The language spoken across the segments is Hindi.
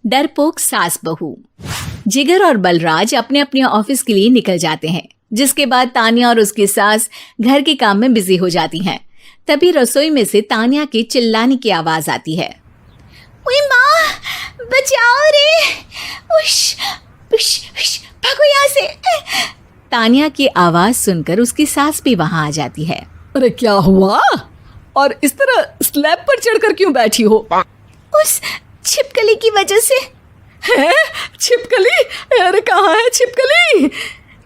डरपोक सास बहू। जिगर और बलराज अपने अपने ऑफिस के लिए निकल जाते हैं, जिसके बाद तानिया और उसकी सास घर के काम में बिजी हो जाती हैं। तभी रसोई में से तानिया के चिल्लाने की आवाज आती है। ओए माँ, बचाओ रे, उश, उश, उश, भागो यहाँ से। तानिया की आवाज सुनकर उसकी सास भी वहां आ जाती है। अरे क्या हुआ? और इस तरह स्लैब पर चढ़कर क्यों बैठी हो? उस छिपकली की वजह से। है? छिपकली? अरे कहाँ है छिपकली?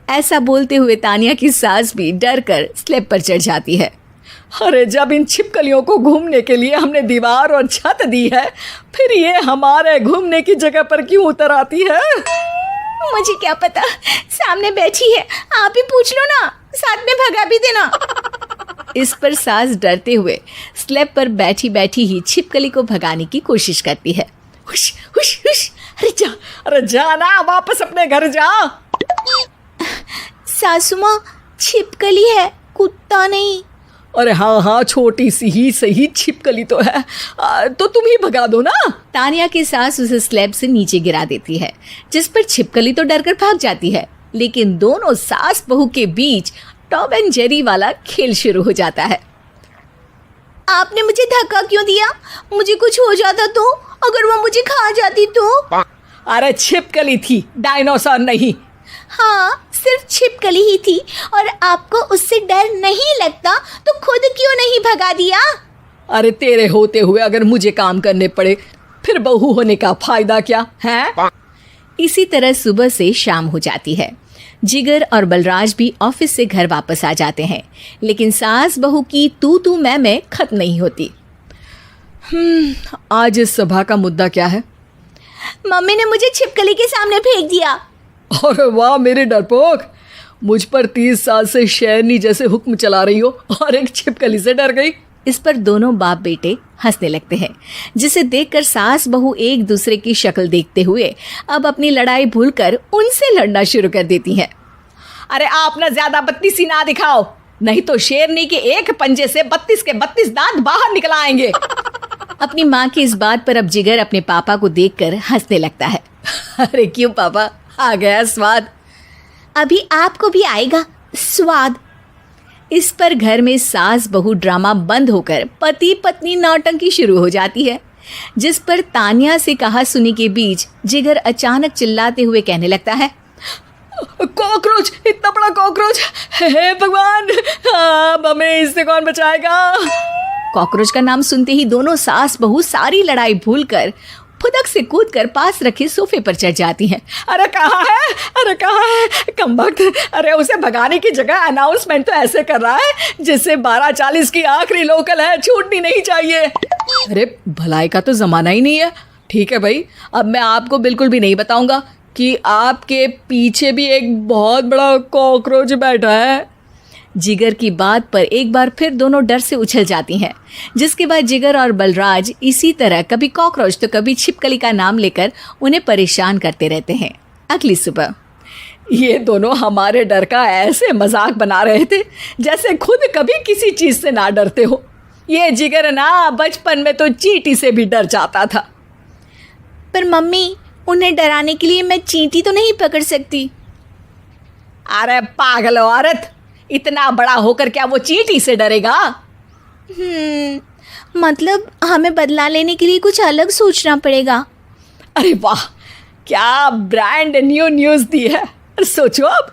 ऐसा बोलते हुए तानिया की सास भी डर कर स्लैब पर चढ़ जाती है। अरे जब इन छिपकलियों को घूमने के लिए हमने दीवार और छत दी है, फिर ये हमारे घूमने की जगह पर क्यों उतर आती है? मुझे क्या पता, सामने बैठी है, आप ही पूछ लो ना, साथ में भगा भी देना। इस पर सास डरते हुए स्लैब पर बैठी बैठी ही छिपकली को भगाने की कोशिश करती है। हुश, हुश, हुश, अरे जा ना, वापस अपने घर जा। सासू माँ, छिपकली है, कुत्ता नहीं। अरे हाँ, छोटी सी ही सही छिपकली तो है, तो तुम ही भगा दो ना। तानिया की सास उसे स्लैब से नीचे गिरा देती है, जिस पर छिपकली तो डरकर भाग जाती है। लेकिन दोनों सास बहू के बीच टॉम एंड जेरी वाला खेल शुरू हो जाता है। आपने मुझे धक्का क्यों दिया? मुझे कुछ हो जाता तो? अगर वो मुझे खा जाती तो? अरे छिपकली थी, डायनासोर नहीं। हाँ, सिर्फ छिपकली ही थी, और आपको उससे डर नहीं लगता तो खुद क्यों नहीं भगा दिया? अरे तेरे होते हुए अगर मुझे काम करने पड़े, फिर बहू होने का फायदा क्या है? इसी तरह सुबह से शाम हो जाती है। जिगर और बलराज भी ऑफिस से घर वापस आ जाते हैं, लेकिन सास बहू की तू मैं खत्म नहीं होती। आज इस सभा का मुद्दा क्या है? मम्मी ने मुझे छिपकली के सामने फेंक दिया। अरे वाह मेरे डरपोक, मुझ पर 30 साल से शेरनी जैसे हुक्म चला रही हो और एक छिपकली से डर गई। इस पर दोनों बाप बेटे हंसने लगते हैं, जिसे देखकर सास बहू एक दूसरे की शक्ल देखते हुए अब अपनी लड़ाई भूलकर उनसे लड़ना शुरू कर देती हैं। अरे आप ना ज्यादा बत्तीसी ना दिखाओ, नहीं तो शेरनी के एक पंजे से 32 के 32 दांत बाहर निकल आएंगे। अपनी माँ की इस बात पर अब जिगर अपने पापा को देखकर हंसने लगता है। अरे क्यों पापा, आ गया स्वाद। अभी आपको भी आएगा स्वाद। इस पर घर में सास बहू ड्रामा बंद होकर पति पत्नी नौटंकी शुरू हो जाती है, जिस पर तानिया से कहा सुनी के बीच जिगर अचानक चिल्लाते हुए कहने लगता है। कॉकरोच, इतना बड़ा कॉकरोच, हे भगवान, अब हमें इससे कौन बचाएगा? कॉकरोच का नाम सुनते ही दोनों सास बहू सारी लड़ाई भूलकर फुदक से कूदकर पास रखे सोफे पर चढ़ जाती हैं। अरे कहाँ है, अरे कहाँ है कमबख्त? अरे उसे भगाने की जगह अनाउंसमेंट तो ऐसे कर रहा है जिससे 12:40 की आखिरी लोकल है, छूटनी नहीं चाहिए। अरे भलाई का तो जमाना ही नहीं है। ठीक है भाई, अब मैं आपको बिल्कुल भी नहीं बताऊंगा कि आपके पीछे भी एक बहुत बड़ा कॉकरोच बैठा है। जिगर की बात पर एक बार फिर दोनों डर से उछल जाती हैं, जिसके बाद जिगर और बलराज इसी तरह कभी कॉकरोच तो कभी छिपकली का नाम लेकर उन्हें परेशान करते रहते हैं। अगली सुबह ये दोनों हमारे डर का ऐसे मजाक बना रहे थे जैसे खुद कभी किसी चीज से ना डरते हो। ये जिगर ना बचपन में तो चींटी से भी डर जाता था। पर मम्मी, उन्हें डराने के लिए मैं चींटी तो नहीं पकड़ सकती। अरे पागल औरत, इतना बड़ा होकर क्या वो चींटी से डरेगा? मतलब हमें बदला लेने के लिए कुछ अलग सोचना पड़ेगा। अरे वाह, क्या ब्रांड न्यू न्यूज़ दी है। सोचो अब।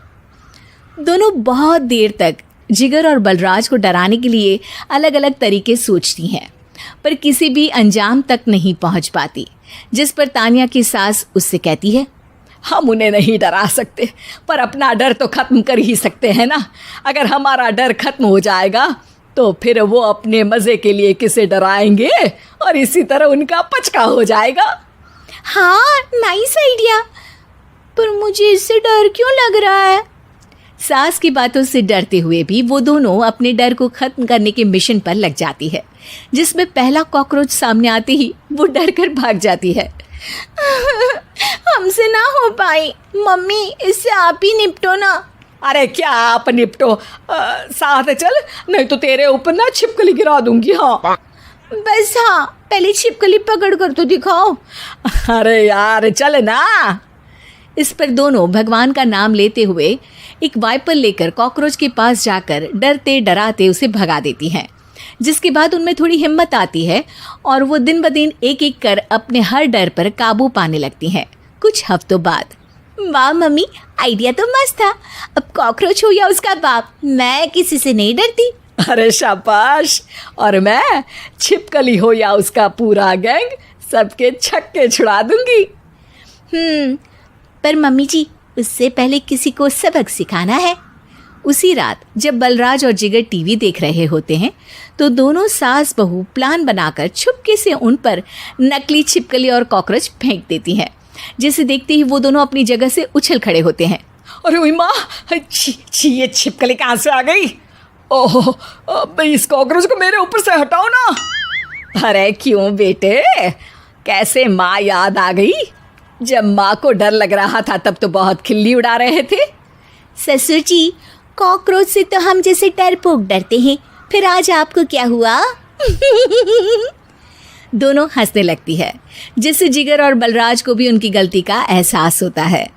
दोनों बहुत देर तक जिगर और बलराज को डराने के लिए अलग अलग तरीके सोचती हैं, पर किसी भी अंजाम तक नहीं पहुंच पाती, जिस पर तानिया की सास उससे कहती है। हम उन्हें नहीं डरा सकते, पर अपना डर तो खत्म कर ही सकते हैं ना। अगर हमारा डर खत्म हो जाएगा तो फिर वो अपने मज़े के लिए किसे डराएंगे और इसी तरह उनका पचका हो जाएगा। हाँ, नाइस आइडिया, पर मुझे इससे डर क्यों लग रहा है? सास की बातों से डरते हुए भी वो दोनों अपने डर को खत्म करने के मिशन पर लग जाती है, जिसमें पहला कॉकरोच सामने आते ही वो डर कर भाग जाती है। हमसे ना हो पाई मम्मी, इससे आप ही निपटो ना। अरे क्या आप निपटो, साथ चल, नहीं तो तेरे ऊपर ना छिपकली गिरा दूंगी। हाँ बस, हाँ पहले छिपकली पकड़ कर तो दिखाओ। अरे यार चल ना। इस पर दोनों भगवान का नाम लेते हुए एक वाइपर लेकर कॉकरोच के पास जाकर डरते डराते उसे भगा देती हैं, जिसके बाद उनमें थोड़ी हिम्मत आती है और वो दिन ब दिन एक एक कर अपने हर डर पर काबू पाने लगती हैं। कुछ हफ्तों बाद, वाह मम्मी, आइडिया तो मस्त था। अब कॉकरोच हो या उसका बाप, मैं किसी से नहीं डरती। अरे शाबाश। और मैं छिपकली हो या उसका पूरा गैंग, सबके छक्के छुड़ा दूंगी। पर मम्मी जी, उससे पहले किसी को सबक सिखाना है। उसी रात जब बलराज और जिगर टीवी देख रहे होते हैं तो दोनों सास बहू प्लान बनाकर छुपके से उन पर नकली छिपकली और कॉकरोच फेंक देती हैं, जिसे देखते ही वो दोनों अपनी जगह से उछल खड़े होते हैं। अरे ओए माँ, छी ये छिपकली कहाँ से आ गई? ओह, अब इस कॉकरोच को मेरे ऊपर से हटाओ ना। अरे क्यों बेटे, कैसे माँ याद आ गई? जब माँ को डर लग रहा था तब तो बहुत खिल्ली उड़ा रहे थे। ससुर जी, कॉकरोच से तो हम जैसे डरपोक डरते हैं, फिर आज आपको क्या हुआ? दोनों हंसने लगती है, जिससे जिगर और बलराज को भी उनकी गलती का एहसास होता है।